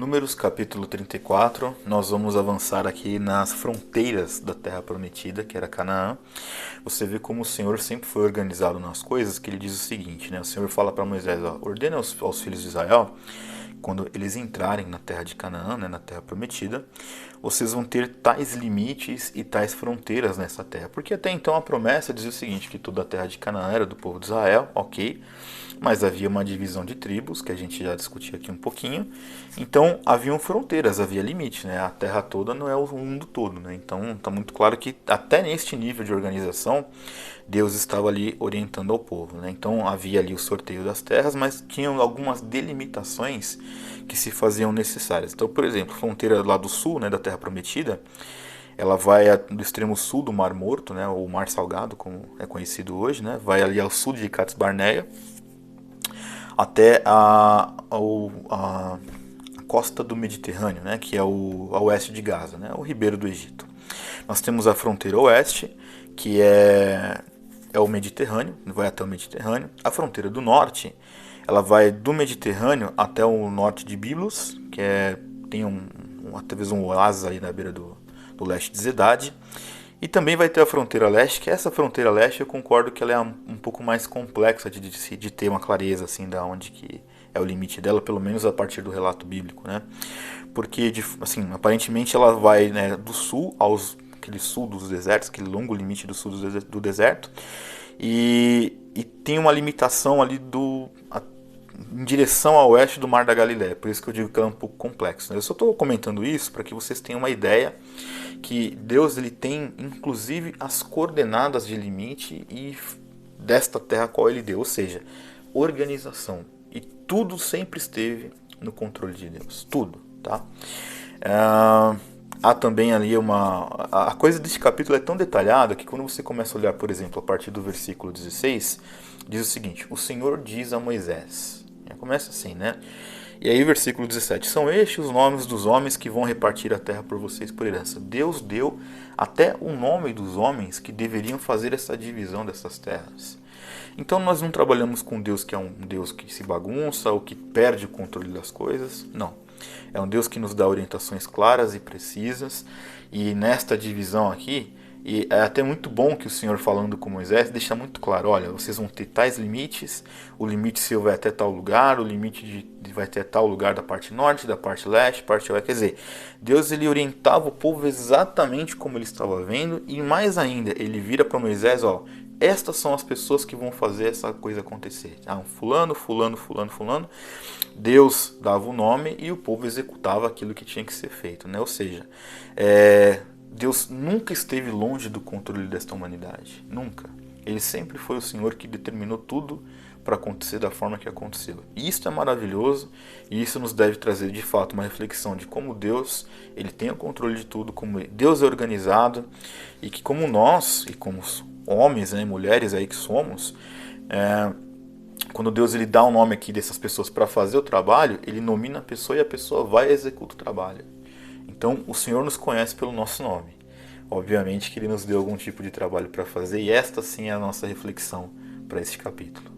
Números capítulo 34, nós vamos avançar aqui nas fronteiras da terra prometida, que era Canaã. Você vê como o Senhor sempre foi organizado nas coisas, que ele diz o seguinte, né? O Senhor fala para Moisés, ó, ordena aos filhos de Israel, quando eles entrarem na terra de Canaã, né, na terra prometida, vocês vão ter tais limites e tais fronteiras nessa terra. Porque até então a promessa dizia o seguinte, que toda a terra de Canaã era do povo de Israel, ok, mas havia uma divisão de tribos, que a gente já discutiu aqui um pouquinho. Então haviam fronteiras, havia limite, né? A terra toda não é o mundo todo, né? Então está muito claro que até neste nível de organização, Deus estava ali orientando ao povo, né? Então havia ali o sorteio das terras, mas tinham algumas delimitações que se faziam necessárias. Então, por exemplo, a fronteira lá do sul, né, da Terra Prometida, ela vai do extremo sul do Mar Morto, né, ou Mar Salgado, como é conhecido hoje, né? Vai ali ao sul de Cades Barneia, até a costa do Mediterrâneo, né, que é a oeste de Gaza, né, o Ribeiro do Egito. Nós temos a fronteira oeste, que é o Mediterrâneo, vai até o Mediterrâneo. A fronteira do norte, ela vai do Mediterrâneo até o norte de Biblos, que tem talvez um oásis aí na beira do leste de Zedade. E também vai ter a fronteira leste, que essa fronteira leste eu concordo que ela é um pouco mais complexa de ter uma clareza assim da onde que é o limite dela, pelo menos a partir do relato bíblico, né? Porque assim, aparentemente ela vai, né, do sul aquele sul dos desertos, aquele longo limite do sul do deserto, e tem uma limitação ali em direção ao oeste do Mar da Galileia, por isso que eu digo que ela é um pouco complexo, né? Eu só estou comentando isso para que vocês tenham uma ideia que Deus ele tem inclusive as coordenadas de limite e desta terra a qual ele deu, ou seja, organização. E tudo sempre esteve no controle de Deus, tudo, tá? Há também ali a coisa desse capítulo é tão detalhada que quando você começa a olhar, por exemplo, a partir do versículo 16, diz o seguinte: o Senhor diz a Moisés. Começa assim, né? E aí, versículo 17: são estes os nomes dos homens que vão repartir a terra por vocês por herança. Deus deu até o nome dos homens que deveriam fazer essa divisão dessas terras. Então nós não trabalhamos com Deus que é um Deus que se bagunça ou que perde o controle das coisas. Não. É um Deus que nos dá orientações claras e precisas. E nesta divisão aqui, e é até muito bom que o Senhor, falando com Moisés, deixa muito claro: olha, vocês vão ter tais limites, o limite seu vai até tal lugar, o limite vai até tal lugar da parte norte, da parte leste, parte oeste. Quer dizer, Deus ele orientava o povo exatamente como ele estava vendo, e mais ainda, ele vira para Moisés: ó, estas são as pessoas que vão fazer essa coisa acontecer. Fulano, fulano, fulano, fulano. Deus dava o nome e o povo executava aquilo que tinha que ser feito, né? Ou seja, Deus nunca esteve longe do controle desta humanidade. Nunca. Ele sempre foi o Senhor que determinou tudo para acontecer da forma que aconteceu. E isso é maravilhoso, e isso nos deve trazer de fato uma reflexão de como Deus ele tem o controle de tudo, como Deus é organizado, e que como nós, e como homens, né, mulheres aí que somos, quando Deus ele dá o nome aqui dessas pessoas para fazer o trabalho, ele nomina a pessoa e a pessoa vai e executa o trabalho. Então o Senhor nos conhece pelo nosso nome. Obviamente que ele nos deu algum tipo de trabalho para fazer, e esta sim é a nossa reflexão para este capítulo.